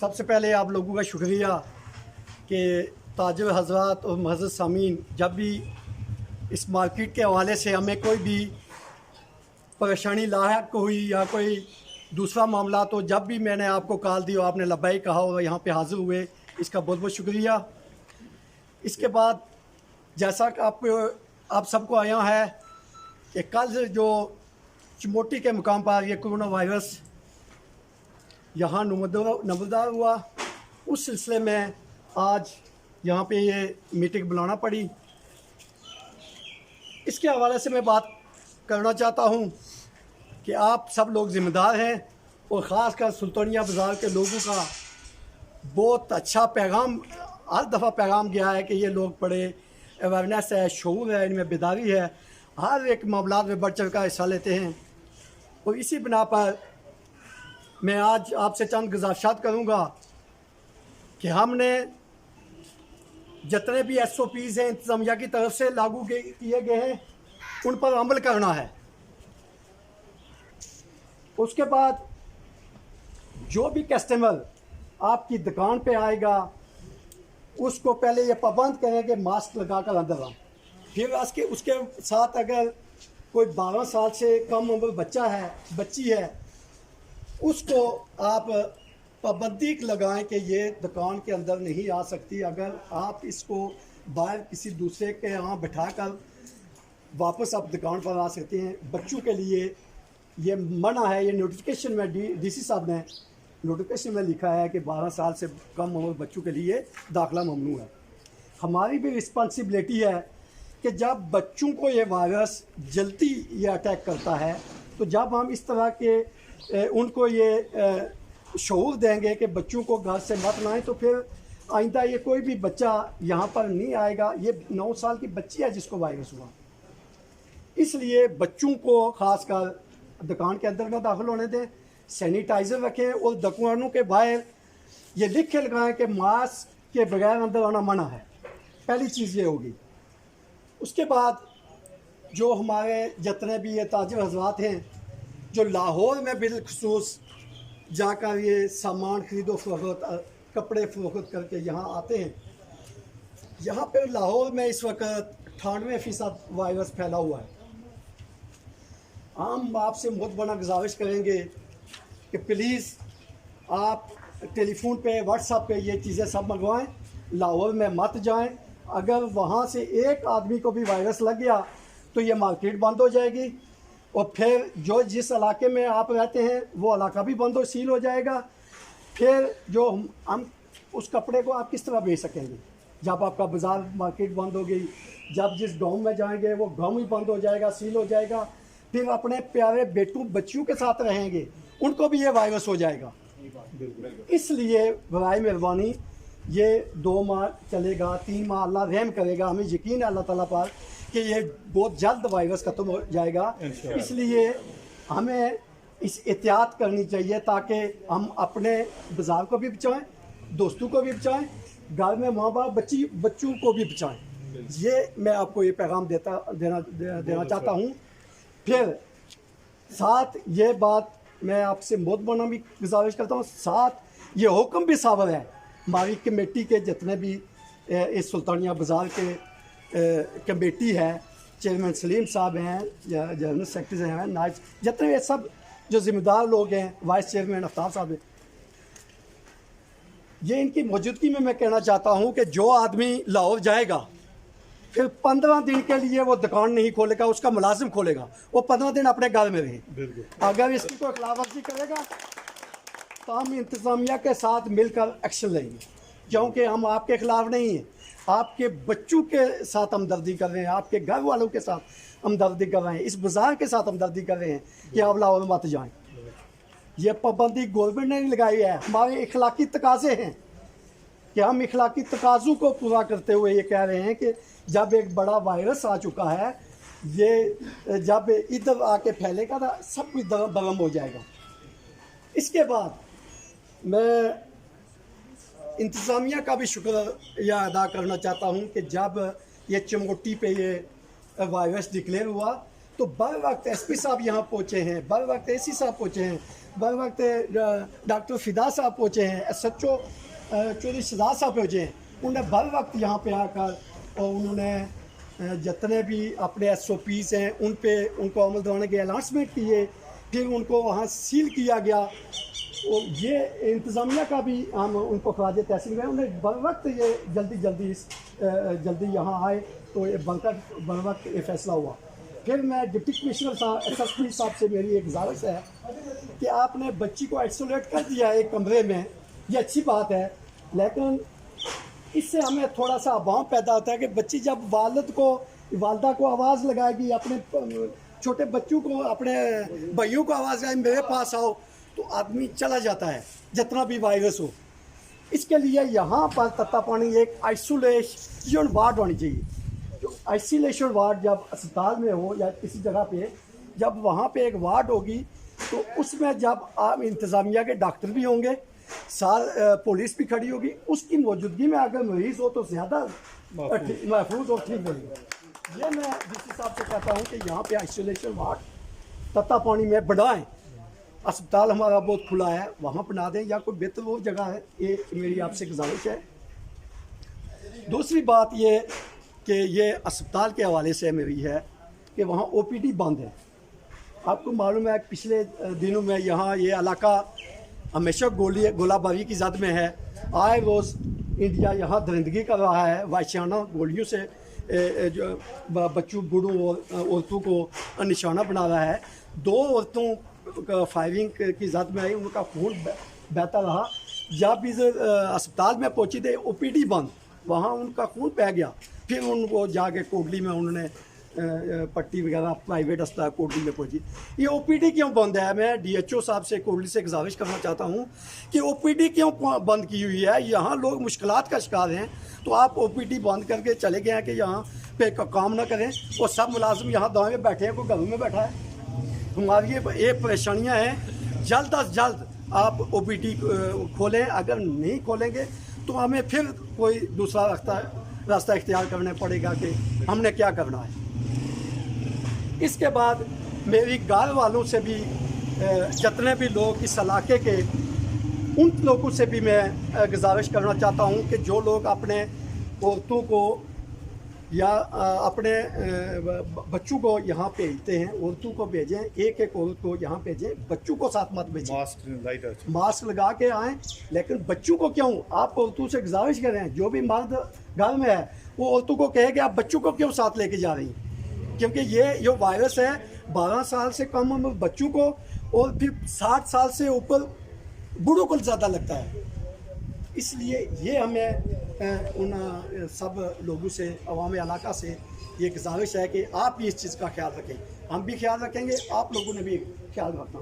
सबसे पहले आप लोगों का शुक्रिया कि ताजिर हज़रात और मुअज़्ज़ज़ सामीन, जब भी इस मार्केट के हवाले से हमें कोई भी परेशानी लाहक हुई या कोई दूसरा मामला, तो जब भी मैंने आपको कॉल दी और आपने लब्बाई कहा और यहाँ पे हाज़िर हुए, इसका बहुत बहुत शुक्रिया। इसके बाद जैसा कि आप सबको आया है कि कल जो चिमोटी के मुकाम पर ये कोरोना वायरस यहाँ नमूदार हुआ, उस सिलसिले में आज यहाँ पे ये मीटिंग बुलाना पड़ी। इसके हवाले से मैं बात करना चाहता हूँ कि आप सब लोग ज़िम्मेदार हैं और ख़ासकर सुल्तानिया बाज़ार के लोगों का बहुत अच्छा पैगाम हर दफ़ा पैगाम गया है कि ये लोग बड़े अवेयरनेस है, शऊर है, इनमें बेदारी है, हर एक मामलात में बढ़ चढ़ कर हिस्सा लेते हैं। और इसी बिना पर मैं आज आपसे चंद गुज़ारिशात करूँगा कि हमने जितने भी SOPs हैं इंतज़ामिया की तरफ से लागू किए गए हैं उन पर अमल करना है। उसके बाद जो भी कस्टमर आपकी दुकान पे आएगा उसको पहले ये पाबंद करें कि मास्क लगा कर अंदर आए। फिर उसके साथ अगर कोई 12 साल से कम उम्र बच्चा है, बच्ची है, उसको आप पाबंदी लगाएं कि ये दुकान के अंदर नहीं आ सकती। अगर आप इसको बाहर किसी दूसरे के यहाँ बिठाकर वापस आप दुकान पर आ सकते हैं। बच्चों के लिए ये मना है। ये नोटिफिकेशन में DC साहब ने नोटिफिकेशन में लिखा है कि 12 साल से कम उम्र बच्चों के लिए दाखिला ममनू है। हमारी भी रिस्पॉन्सिबिलिटी है कि जब बच्चों को ये वायरस जल्दी ये अटैक करता है, तो जब हम इस तरह के उनको ये शऊर देंगे कि बच्चों को घर से मत लाएं, तो फिर आइंदा ये कोई भी बच्चा यहाँ पर नहीं आएगा। ये 9 साल की बच्ची है जिसको वायरस हुआ। इसलिए बच्चों को ख़ासकर दुकान के अंदर ना दाखिल होने दें, सैनिटाइज़र रखें और दुकानों के बाहर ये लिख के लगाएं कि मास्क के बगैर अंदर आना मना है। पहली चीज़ ये होगी। उसके बाद जो हमारे जितने भी ये ताजिर हज़रात हैं जो लाहौर में बिलखुसूस जाकर ये सामान ख़रीदो फरोख्त, कपड़े फरोख्त करके यहाँ आते हैं, यहाँ पर लाहौर में इस वक्त 98% वायरस फैला हुआ है। हम आपसे बहुत बड़ा गुजारिश करेंगे कि प्लीज़ आप टेलीफोन पे, व्हाट्सएप पे ये चीज़ें सब मंगवाएं। लाहौर में मत जाएं। अगर वहाँ से एक आदमी को भी वायरस लग गया तो ये मार्केट बंद हो जाएगी और फिर जो जिस इलाके में आप रहते हैं वो इलाका भी बंद हो सील हो जाएगा। फिर जो हम उस कपड़े को आप किस तरह बेच सकेंगे जब आपका बाज़ार मार्केट बंद हो गई। जब जिस गांव में जाएंगे वो गांव ही बंद हो जाएगा, सील हो जाएगा। फिर अपने प्यारे बेटों बच्चियों के साथ रहेंगे, उनको भी ये वायरस हो जाएगा। इसलिए बराए मेहरबानी ये 2 माह चलेगा, 3 माह अल्लाह रहम करेगा। हमें यकीन है अल्लाह ताला पर कि ये बहुत जल्द वायरस ख़त्म हो जाएगा। इसलिए हमें इस एहतियात करनी चाहिए ताकि हम अपने बाज़ार को भी बचाएं, दोस्तों को भी बचाएं, घर में माँ बाप बच्चों को भी बचाएं। ये मैं आपको ये पैगाम देना चाहता हूँ। फिर साथ ये बात मैं आपसे बहुत बना भी गुजारिश करता हूँ, साथ ये हुक्म भी सावर है हमारी कमेटी के जितने भी इस सुल्तानिया बाज़ार के कमेटी है, चेयरमैन सलीम साहब हैं या जनरल सेक्रेटरी हैं, नायब जितने ये सब जो ज़िम्मेदार लोग हैं, वाइस चेयरमैन आफ्ताब साहब हैं, ये इनकी मौजूदगी में मैं कहना चाहता हूँ कि जो आदमी लाहौर जाएगा फिर 15 दिन के लिए वो दुकान नहीं खोलेगा, उसका मुलाजिम खोलेगा, वो 15 दिन अपने घर में रहे। अगर इसकी कोई खिलाफवर्जी करेगा तो हम इंतज़ामिया के साथ मिलकर एक्शन लेंगे, क्योंकि हम आपके ख़िलाफ़ नहीं हैं। आपके बच्चों के साथ हमदर्दी कर रहे हैं, आपके घर वालों के साथ हमदर्दी कर रहे हैं, इस बाज़ार के साथ हमदर्दी कर रहे हैं कि आप लाहौर मत जाएँ। ये पाबंदी गवर्नमेंट ने लगाई है, हमारे इखलाकी तकाज़े हैं कि हम इखलाकी तकाज़ों को पूरा करते हुए ये कह रहे हैं कि जब एक बड़ा वायरस आ चुका है, ये जब इधर आके फैलेगा तो सब कुछ बरम हो जाएगा। इसके बाद मैं इंतज़ामिया का भी शुक्रिया अदा करना चाहता हूँ कि जब ये चिमोटी पे ये वायरस डिक्लेयर हुआ तो बर वक्त एसपी साहब यहाँ पहुँचे हैं, बर वक्त एसी साहब पहुँचे हैं, बर वक्त डॉक्टर फिदा साहब पहुँचे हैं, SHO चौधरी शहजाद साहब पहुँचे हैं। उन्होंने बर वक्त यहाँ पे आकर और उन्होंने जितने भी अपने SOPs हैं उनको अमल दौरान के अनाउंसमेंट किए, फिर उनको वहाँ सील किया गया। और ये इंतज़ामिया का भी हम उनको खराज तहसीन गए, उन्हें बर वक्त ये जल्दी यहाँ आए, तो ये बर वक्त ये फैसला हुआ। फिर मैं डिप्टी कमिश्नर साहब SSP साहब से मेरी एक गुजारिश है कि आपने बच्ची को आइसोलेट कर दिया एक कमरे में, ये अच्छी बात है, लेकिन इससे हमें थोड़ा सा अभाव पैदा होता है कि बच्ची जब वालदा को आवाज़ लगाएगी, अपने छोटे बच्चों को, अपने भाइयों को आवाज़ लगाएगी मेरे पास आओ, तो आदमी चला जाता है जितना भी वायरस हो। इसके लिए यहाँ पर तत्तापानी एक आइसोलेशन वार्ड होनी चाहिए। जो आइसोलेशन वार्ड जब अस्पताल में हो या किसी जगह पे, जब वहाँ पे एक वार्ड होगी तो उसमें जब आप इंतज़ामिया के डॉक्टर भी होंगे, पुलिस भी खड़ी होगी, उसकी मौजूदगी में अगर मरीज़ हो तो ज़्यादा महफूज और ठीक रहेगा। ये मैं DC साहब से कहता हूँ कि यहाँ पे आइसोलेशन वार्ड तत्तापानी में बढ़ाएं। अस्पताल हमारा बहुत खुला है, वहाँ बना दें या कोई बेहतर वो जगह है, ये मेरी आपसे गुजारिश है। दूसरी बात ये कि ये अस्पताल के हवाले से मेरी है कि वहाँ OPD बंद है। आपको मालूम है पिछले दिनों में यहाँ ये इलाका हमेशा गोलाबारी की जद में है। आए रोज़ इंडिया यहाँ दरिंदगी कर रहा है, वायशाना गोलियों से जो बच्चों, बूढ़ों और औरतों को निशाना बना रहा है। 2 औरतों फायरिंग की जद में आई, उनका खून बहता रहा। जब इस अस्पताल में पहुंची थे OPD बंद, वहाँ उनका खून बह गया। फिर उनको जाके कोटली में उन्होंने पट्टी वगैरह प्राइवेट अस्पताल कोटली में पहुंची। ये OPD क्यों बंद है? मैं DHO साहब से कोटली से गुजारिश करना चाहता हूँ कि OPD क्यों बंद की हुई है? यहाँ लोग मुश्किलात का शिकार हैं, तो आप OPD बंद करके चले गए हैं कि यहाँ पे काम ना करें, और सब मुलाजिम यहाँ दवा में बैठे हैं, कोई घरों में बैठा है। हमारी ये परेशानियाँ हैं। जल्द अज जल्द आप OPD खोलें। अगर नहीं खोलेंगे तो हमें फिर कोई दूसरा रास्ता इख्तियार करना पड़ेगा कि हमने क्या करना है। इसके बाद मेरी गाँव वालों से भी, जितने भी लोग इस इलाके के, उन लोगों से भी मैं गुजारिश करना चाहता हूँ कि जो लोग अपने औरतों को या अपने बच्चों को यहाँ भेजते हैं, औरतों को भेजें, एक औरत को यहाँ भेजें, बच्चों को साथ मत भेजें। मास्क लगा के आएँ, लेकिन बच्चों को क्यों? आप औरतों से गुजारिश करें, जो भी मर्द घर में है वो औरतों को कहे कि आप बच्चों को क्यों साथ लेके जा रही हैं, क्योंकि ये जो वायरस है 12 साल से कम उम्र बच्चों को और फिर 60 साल से ऊपर बूढ़ों को ज़्यादा लगता है। इसलिए ये हमें उन सब लोगों से, अवाम इलाका से ये गुजारिश है कि आप भी इस चीज़ का ख्याल रखें, हम भी ख्याल रखेंगे, आप लोगों ने भी ख्याल रखना।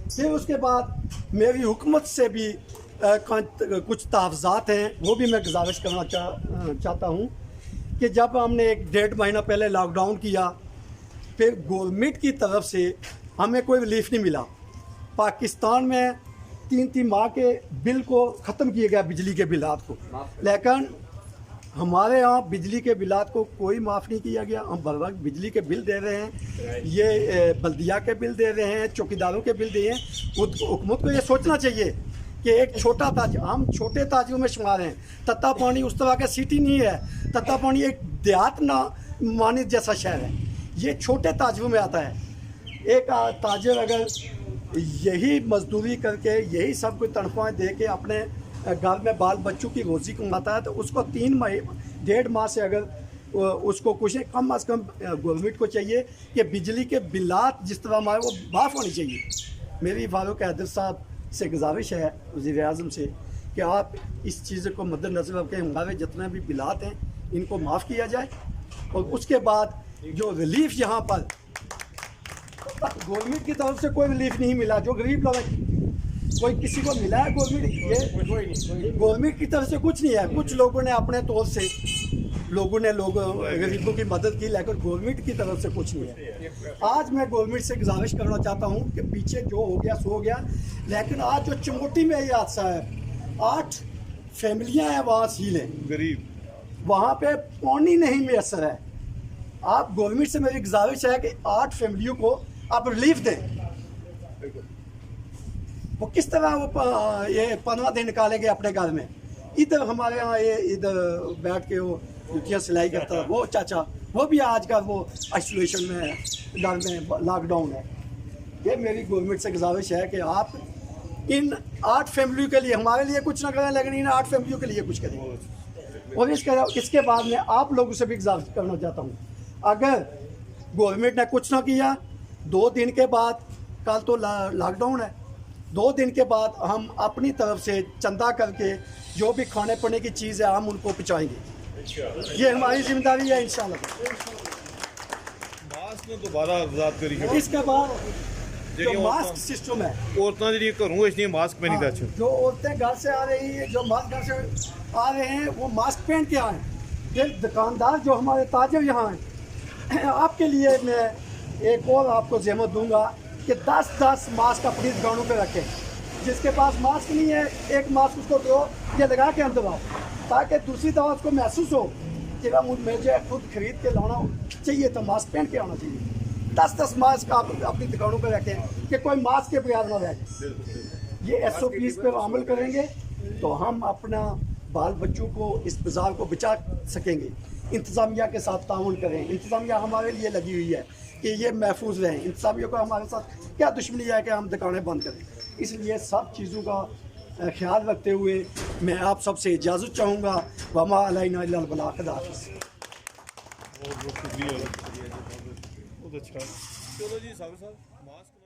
फिर उसके बाद मेरी हुकूमत से भी कुछ तहफ़्ज़ात हैं, वो भी मैं गुजारिश करना चाहता हूँ कि जब हमने 1-1.5 महीना पहले लॉकडाउन किया, फिर गवर्नमेंट की तरफ से हमें कोई रिलीफ नहीं मिला। पाकिस्तान में 3-3 माह के बिल को ख़त्म किया गया, बिजली के बिलात को, लेकिन हमारे यहाँ बिजली के बिलात को कोई माफ़ नहीं किया गया। हम बर वक्त बिजली के बिल दे रहे हैं, ये बल्दिया के बिल दे रहे हैं, चौकीदारों के बिल दे रहे हैं। हुकूमत को ये सोचना चाहिए कि एक छोटा ताज, हम छोटे ताजों में शुमार हैं। तत्तापानी उस तरह का सिटी नहीं है, तत्तापानी एक देहात ना मानित जैसा शहर है, ये छोटे ताजों में आता है। एक ताजर अगर यही मजदूरी करके, यही सब कुछ तनख्वाहें दे के अपने घर में बाल बच्चों की रोज़ी कमाता है, तो उसको 1.5 माह से अगर उसको कुछ कम अज़ कम गवर्नमेंट को चाहिए कि बिजली के बिलात जिस तरह हमारे वो माफ़ होनी चाहिए। मेरी फारूक हैदर साहब से गुजारिश है, वज़ीर आज़म से, कि आप इस चीज़ को मद्देनज़र रखें, हमारे जितने भी बिलात हैं इनको माफ़ किया जाए। और उसके बाद जो रिलीफ यहाँ पर गवर्नमेंट की तरफ से कोई रिलीफ नहीं मिला, जो गरीब लोग कोई किसी को मिला है गवर्नमेंट की तरफ से कुछ नहीं है। कुछ लोगों ने अपने तौर से गरीबों की मदद की, लेकिन गवर्नमेंट की तरफ से कुछ नहीं है। आज मैं गवर्नमेंट से गुजारिश करना चाहता हूँ कि पीछे जो हो गया सो हो गया, लेकिन आज जो चिमोटी में ये हादसा है, 8 फैमिलियाँ हैं वहाँ सील हैं, गरीब, वहाँ पे पानी नहीं मैसर है। आप गवर्नमेंट से मेरी गुजारिश है कि 8 फैमिलियों को आप रिलीफ दें। वो किस तरह वो ये 15 दिन निकालेंगे अपने घर में। इधर हमारे यहाँ ये इधर बैठ के वो जुतियाँ सिलाई करता है वो चाचा, वो भी आजकल वो आइसोलेशन में है, घर में लॉकडाउन है। ये मेरी गवर्नमेंट से गुजारिश है कि आप इन 8 फैमिलियों के लिए, हमारे लिए कुछ ना करें लेकिन इन 8 फैमिलियों के लिए कुछ करें। और इसके बाद में आप लोगों से भी गुजारिश करना चाहता हूँ, अगर गवर्नमेंट ने कुछ ना किया 2 दिन के बाद, कल तो लॉकडाउन है, 2 दिन के बाद हम अपनी तरफ से चंदा करके जो भी खाने पीने की चीज़ है हम उनको पहुँचाएंगे। ये हमारी जिम्मेदारी है इंशाल्लाह। मास्क ने दोबारा आजाद करी इसके बाद जो मास्क सिस्टम है, औरतां जी घरों इसलिए मास्क पहनी दा अच्छा जो औरतें घर से आ रही है, जो मर्द घर से आ रहे हैं वो मास्क पहन के आए। फिर दुकानदार जो हमारे ताजर यहाँ हैं, आपके लिए मैं एक और आपको ज़हमत दूंगा कि 10-10 मास्क अपनी दुकानों पे रखें। जिसके पास मास्क नहीं है, एक मास्क उसको दो, ये लगा के अंदर आओ, ताकि दूसरी दफ़ा उसको महसूस हो कि मुझे खुद खरीद के लाना चाहिए तो मास्क पहन के आना चाहिए। 10-10 मास्क आप अपनी दुकानों पर रखें कि कोई मास्क के बगैर ना रहे। ये SOPs पर अमल करेंगे तो हम अपना बाल बच्चों को, इस बाज़ार को बचा सकेंगे। इंतज़ामिया के साथ ताउन करें। इंतज़ामिया हमारे लिए लगी हुई है कि ये महफूज रहें। इंतज़ामिया को हमारे साथ क्या दुश्मनी है कि हम दुकानें बंद करें। इसलिए सब चीज़ों का ख्याल रखते हुए मैं आप सबसे इजाज़त चाहूँगा। वमा अलैना इल्लल बलाग। खुदा हाफ़िज़। बहुत शुक्रिया। बहुत अच्छा। चलो जी साहब मास्क